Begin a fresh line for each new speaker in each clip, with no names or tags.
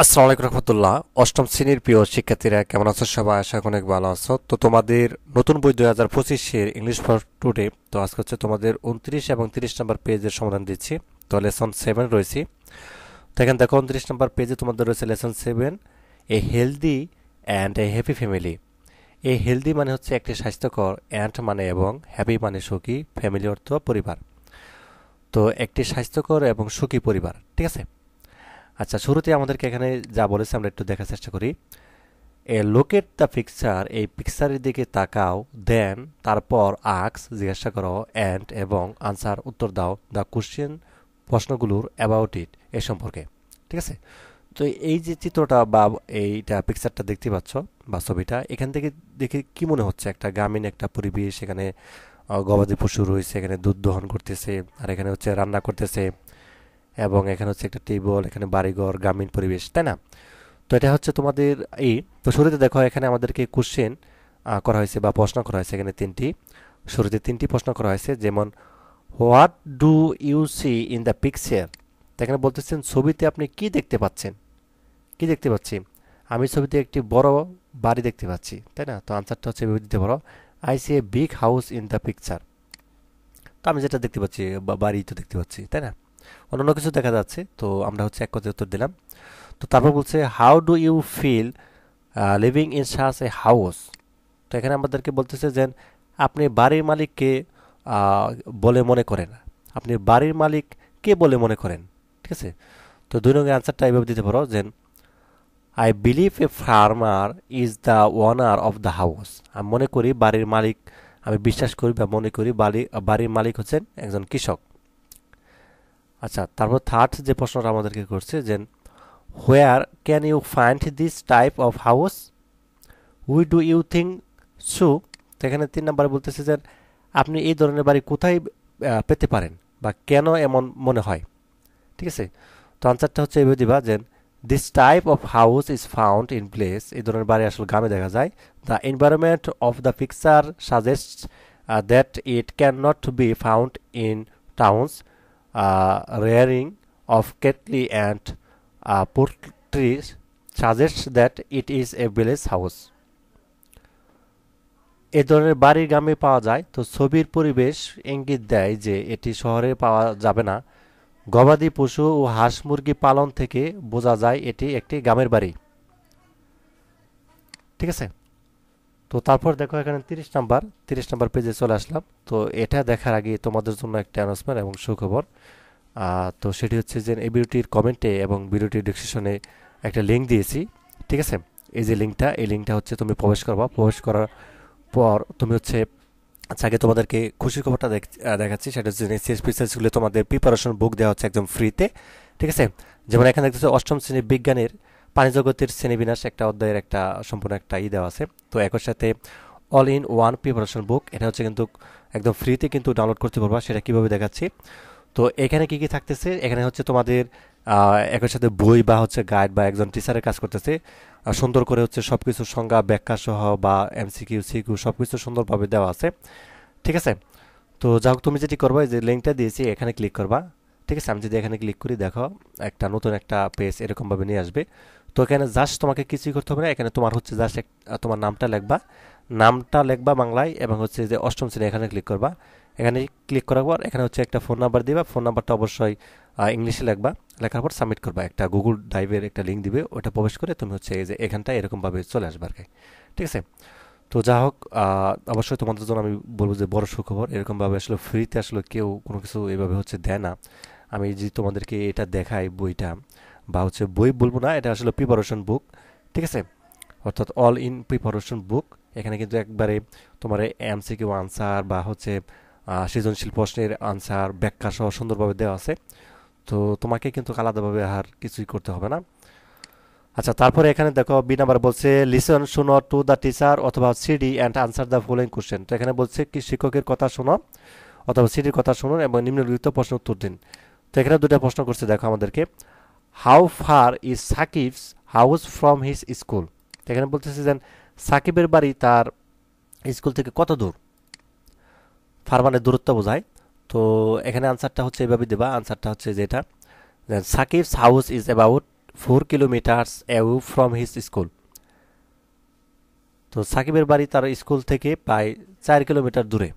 আসসালামু আলাইকুম রহমতুল্লাহ। অষ্টম শ্রেণীর প্রিয় শিক্ষার্থীরা কেমন আছো? সবাই আশা করি অনেক ভালো আছো। তো তোমাদের নতুন বই 2025-এর ইংলিশ ফর টুডে। তো আজকে হচ্ছে তোমাদের 29 এবং 30 নম্বর পেজের সমাধান দিচ্ছি। তো লেসন 7 রয়েছে। তো এখানে দেখো 29 নম্বর পেজে তোমাদের রয়েছে lesson 7, A healthy and a happy family. এই হেলদি মানে হচ্ছে একটি স্বাস্থ্যকর, অ্যান্ড মানে এবং, হ্যাপি মানে সুখী, ফ্যামিলি অর্থ পরিবার। তো একটি স্বাস্থ্যকর এবং সুখী পরিবার, ঠিক আছে। আচ্ছা, শুরুতে আমাদেরকে এখানে যা বলেছে আমরা একটু দেখার চেষ্টা করি। এ লোকেট দ্য পিকচার, এই পিকচারের দিকে তাকাও, দেন তারপর আক্স জিজ্ঞাসা করো, অ্যান্ড এবং আনসার উত্তর দাও, দ্য কোশ্চেন প্রশ্নগুলোর অ্যাবাউট ইট এ সম্পর্কে, ঠিক আছে। তো এই যে চিত্রটা বা এইটা পিকচারটা দেখতে পাচ্ছ বা ছবিটা, এখান থেকে দেখে কি মনে হচ্ছে? একটা গ্রামীণ একটা পরিবেশ, এখানে গবাদি পশু রয়েছে, এখানে দুধ দহন করতেছে, আর এখানে হচ্ছে রান্না করতেছে, এবং এখানে হচ্ছে একটা টেবল, এখানে বাড়িঘর, গ্রামীণ পরিবেশ, তাই না? তো এটা হচ্ছে তোমাদের এই। তো শুরুতে দেখো এখানে আমাদেরকে কোশ্চেন করা হয়েছে বা প্রশ্ন করা হয়েছে এখানে তিনটি। শুরুতে তিনটি প্রশ্ন করা হয়েছে, যেমন what do you see in the picture. তো এখানে বলতেছেন ছবিতে আপনি কি দেখতে পাচ্ছেন? কি দেখতে পাচ্ছি? আমি ছবিতে একটি বড় বাড়ি দেখতে পাচ্ছি, তাই না? তো আনসারটা হচ্ছে এভাবে দিতে পারো, I see a big house in the picture. তো আমি যেটা দেখতে পাচ্ছি বা বাড়ি তো দেখতে পাচ্ছি, তাই না? অন্য কিছু দেখা যাচ্ছে, তো আমরা হচ্ছে এক কথায় উত্তর দিলাম। তো তারপর বলছে how do you feel living in such a house. তো এখানে আমাদেরকে বলতেছে যে আপনি বাড়ির মালিককে বলে মনে করেন, আপনি বাড়ির মালিক কে বলে মনে করেন, ঠিক আছে। তো দুই নম্বরের আনসারটা এইভাবে দিতে পারো যে I believe a farmer is the owner of the house. আমি মনে করি বাড়ির মালিক, আমি বিশ্বাস করি বা মনে করি বাড়ির মালিক হচ্ছেন একজন কৃষক। আচ্ছা, তারপর থার্ড যে প্রশ্নটা আমাদেরকে করছে যে where can you find this type of house, we do you think so. তো এখানে 3 নম্বরে বলতেছে যে আপনি এই ধরনের বাড়ি কোথায় পেতে পারেন বা কেন এমন মনে হয়, ঠিক আছে। তো আনসারটা হচ্ছে এভাবে দিবা যে this type of house is found in place, এই ধরনের বাড়ি আসলে গ্রামে দেখা যায়। The environment of the picture suggest that it can not be found in towns, rearing of cattle and poultry suggest that it is a village house. এ ধরনের বাড়ি গ্রামে পাওয়া যায়, তো ছবির পরিবেশ ইঙ্গিত দেয় যে এটি শহরে পাওয়া যাবে না। গবাদি পশু ও হাঁস মুরগি পালন থেকে বোঝা যায় এটি একটি গ্রামের বাড়ি, ঠিক আছে। তো তারপর দেখো এখানে 30 নম্বর পেজে চলে আসলাম। তো এটা দেখার আগে তোমাদের জন্য একটা অ্যানাউন্সমেন্ট এবং সুখবর। তো সেটি হচ্ছে যে এই ভিডিওটির কমেন্টে এবং ভিডিওটির ডিসক্রিপশনে একটা লিঙ্ক দিয়েছি, ঠিক আছে। এই যে লিঙ্কটা, এই লিঙ্কটা হচ্ছে তুমি প্রবেশ করবা, প্রবেশ করার পর তুমি হচ্ছে, আচ্ছা আগে তোমাদেরকে খুশির খবরটা দেখাচ্ছি। সেটা হচ্ছে সিএসপি স্কুলে তোমাদের প্রিপারেশন বুক দেওয়া হচ্ছে একদম ফ্রিতে, ঠিক আছে। যেমন এখানে দেখতেছো অষ্টম শ্রেণীর বিজ্ঞানের প্রাণীজগতের শ্রেণীবিন্যাস একটা অধ্যায়ের একটা সম্পূর্ণ একটা দেওয়া আছে। তো একই সাথে অল ইন ওয়ান প্রিপারেশন বুক, এটা হচ্ছে কিন্তু একদম ফ্রিতে কিন্তু ডাউনলোড করতে পারবা। সেটা কিভাবে দেখাচ্ছি। তো এখানে কি কি থাকতেছে, এখানে হচ্ছে তোমাদের একই সাথে বই বা হচ্ছে গাইড বা একজন টিচারের কাজ করতেছে, সুন্দর করে হচ্ছে সবকিছু সংজ্ঞা ব্যাখ্যা সহ বা এমসিকিউ সিকিউ সবকিছু সুন্দরভাবে দেওয়া আছে, ঠিক আছে। তো যাই হোক, তুমি যেটি করবা, এই যে লিঙ্কটা দিয়েছি এখানে ক্লিক করবা, ঠিক আছে। আমি যদি এখানে ক্লিক করি, দেখো একটা নতুন একটা পেজ এরকমভাবে নিয়ে আসবে। তো এখানে জাস্ট তোমাকে কিছুই করতে হবে না, এখানে তোমার হচ্ছে জাস্ট তোমার নামটা লিখবা, নামটা লিখবা বাংলায়, এবং হচ্ছে যে অষ্টম শ্রেণী এখানে ক্লিক করবা। এখানে ক্লিক করার পর এখানে হচ্ছে একটা ফোন নাম্বার দিবা, ফোন নাম্বারটা অবশ্যই ইংলিশে লিখবা, লেখার পর সাবমিট করবা। একটা গুগল ড্রাইভের একটা লিঙ্ক দিবে, ওটা প্রবেশ করে তুমি হচ্ছে এই যে এখানটা এরকমভাবে চলে আসবে আর কি, ঠিক আছে। তো যা হোক, অবশ্যই তোমাদের জন্য আমি বলবো যে বড় সুখবর, এরকমভাবে আসলে ফ্রিতে আসলে কেউ কোনো কিছু এভাবে হচ্ছে দেয় না। আমি যে তোমাদেরকে এটা দেখাই বইটা, বা হচ্ছে বই বলবো না, এটা আসলে প্রিপারেশন বুক, ঠিক আছে। অর্থাৎ অল ইন প্রিপারেশন বুক। এখানে কিন্তু একবারে তোমার এমসিকিউ আনসার বা হচ্ছে সৃজনশীল প্রশ্নের আনসার ব্যাখ্যা সহ সুন্দরভাবে দেওয়া আছে। তো তোমাকে কিন্তু আলাদাভাবে আর কিছুই করতে হবে না। আচ্ছা, তারপরে এখানে দেখো বি নাম্বার বলছে লিসন শুনো টু দ্য টিচার অথবা CD and answer the following question. তো এখানে বলছে কি শিক্ষকের কথা শোনো অথবা সিডির কথা শুনুন এবং নিম্নলিখিত প্রশ্ন উত্তর দিন। তো এখানে দুটো প্রশ্ন করছে দেখো আমাদেরকে, how far is Shakib's house from his school. তো এখানে বলতেছে যে সাকিবের বাড়ি তার স্কুল থেকে কত দূর। ফার মানে দূরত্ব বোঝায়। তো এখানে আনসারটা হচ্ছে এভাবে দেবা, আনসারটা হচ্ছে যেটা Shakib's house is about 4 kilometres away from his school. তো সাকিবের বাড়ি তার স্কুল থেকে প্রায় 4 কিলোমিটার দূরে।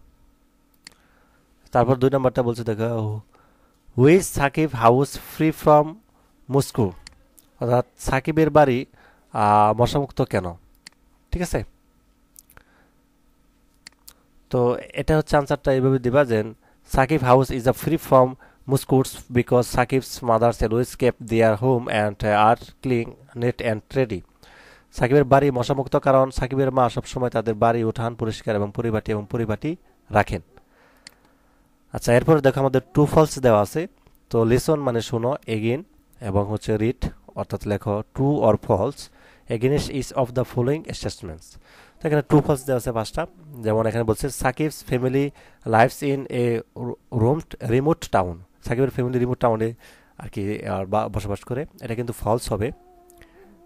তারপর 2 নম্বরটা বলছে দেখো, which Sakib house free from mosquitoes, অর্থাৎ সাকিবের বাড়ি মশামুক্ত কেন। ঠিক আছে, তো এটা হচ্ছে আনসারটা এইভাবে দিবা যে Sakib house is a free from mosquitoes because Sakib's mother's always keep their home and are clean neat and ready. সাকিবের বাড়ি মশামুক্ত কারণ সাকিবের মা সবসময় তাদের বাড়ি উঠান পরিষ্কার এবং পরিপাটি রাখেন। আচ্ছা, এরপরে দেখো আমাদের ট্রু ফলস দেওয়া আছে। তো লিসন মানে শোনো, এগেইন এবং হচ্ছে রিড অর্থাৎ লেখো true or false against each of the following statements. তো এখানে ট্রু ফলস দেওয়া আছে 5টা। যেমন এখানে বলছে Shakib's family lives in a remote town. সাকিবের ফ্যামিলি রিমোট টাউনে আর কি বসবাস করে, এটা কিন্তু ফলস হবে।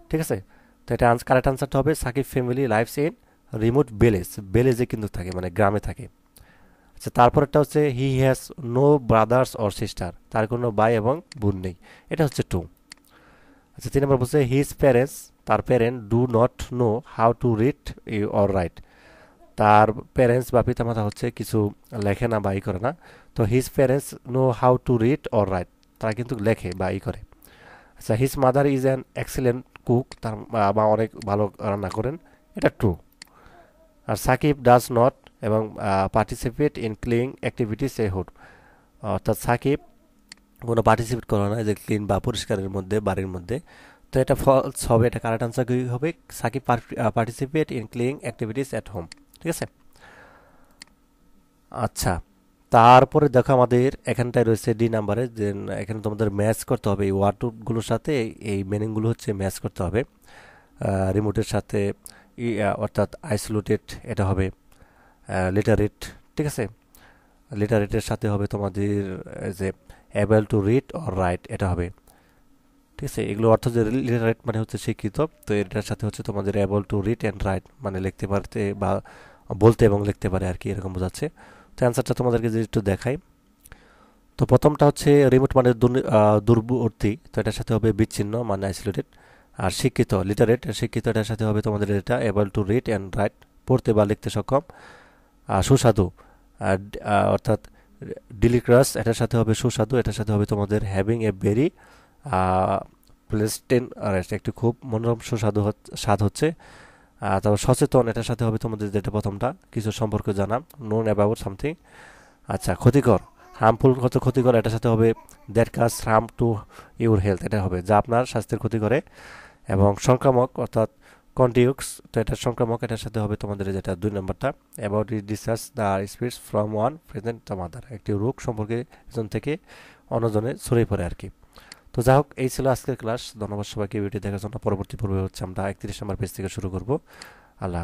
ঠিক আছে, তো এটা কারেক্ট আনসারটা হবে Sakib family lives in remote ভিলেজে কিন্তু থাকে, মানে গ্রামে থাকে। আচ্ছা, তারপরটা হচ্ছে he has no brothers or sister, তার কোনো ভাই এবং বোন নেই, এটা হচ্ছে ট্রু। আচ্ছা, 3 নম্বর বলছে হিজ প্যারেন্টস, তার parent do not know how to read or right, তার প্যারেন্টস বা পিতামাতা হচ্ছে কিছু লেখে না বা ই করে না। তো his parents know how to read or write, তারা কিন্তু লেখে বা ই করে। আচ্ছা, his mother is an excellent cook, তার মা অনেক ভালো রান্না করেন, এটা ট্রু। আর সাকিব ডাজ নট এবং পার্টিসিপেট ইন ক্লিন অ্যাক্টিভিটিস এ হুড, অর্থাৎ সাকিব কোনো পার্টিসিপেট করে না যে ক্লিন বা পরিষ্কারের মধ্যে বাড়ির মধ্যে। তো এটা ফলস হবে, এটা কারেক্ট আনসার কি হবে Sakib participate in clean activities at home. ঠিক আছে। আচ্ছা, তারপরে দেখো আমাদের এখানটায় রয়েছে ডি নাম্বারে, যে এখানে তোমাদের ম্যাচ করতে হবে এই ওয়ার্ডগুলোর সাথে, এই মিনিংগুলো হচ্ছে ম্যাচ করতে হবে। রিমোটের সাথে অর্থাৎ আইসোলেটেড এটা হবে, লিটারেট। ঠিক আছে, লিটারেটের সাথে হবে তোমাদের যে able to read or right, এটা হবে। ঠিক আছে, এগুলো অর্থ যে লিটারেট মানে হচ্ছে শিক্ষিত, তো এটার সাথে হচ্ছে তোমাদের able to read and right মানে লিখতে পারতে বা বলতে এবং লিখতে পারে আর কি, এরকম বোঝাচ্ছে। তো অ্যান্সারটা তোমাদেরকে যদি একটু দেখাই, তো প্রথমটা হচ্ছে রিমোট মানে দূরবর্তী, তো এটার সাথে হবে বিচ্ছিন্ন মানে আইসোলেটেড। আর শিক্ষিত লিটারেট, শিক্ষিত এটার সাথে হবে তোমাদের এটা able to read and right, পড়তে বা লিখতে সক্ষম। আর সুস্বাদু অর্থাৎ ডিলিক্রাস, এটার সাথে হবে সুস্বাদু, এটার সাথে হবে তোমাদের হ্যাভিং এ ভেরি প্লেস্টেন আর একটি খুব মনোরম সুস্বাদু স্বাদ হচ্ছে। তারপর সচেতন, এটার সাথে হবে তোমাদের যেটা প্রথমটা কিছু সম্পর্কে জানা, নোন অ্যাবাউট সামথিং। আচ্ছা, ক্ষতিকর হার্মফুল কত ক্ষতিকর, এটার সাথে হবে দ্যাট কাজ হার্ম টু ইউর হেলথ, এটা হবে যা আপনার স্বাস্থ্যের ক্ষতি করে। এবং সংক্রামক অর্থাৎ কন্টিউক্স, তো এটা সংক্রামক, এটার সাথে হবে তোমাদের যেটা 2 নম্বরটা অ্যাবাউট ইট ডিসার্স the speeds from one present the mother, একটি রোগ সম্পর্কে একজন থেকে অন্যজনে ছড়িয়ে পড়ে আর কি। তো যাই হোক, এই ছিল আজকের ক্লাস। ধন্যবাদ সবাইকে ভিডিও দেখার জন্য। পরবর্তী পর্বে হচ্ছে আমরা 31 নম্বর পেজ থেকে শুরু করব। আল্লাহ।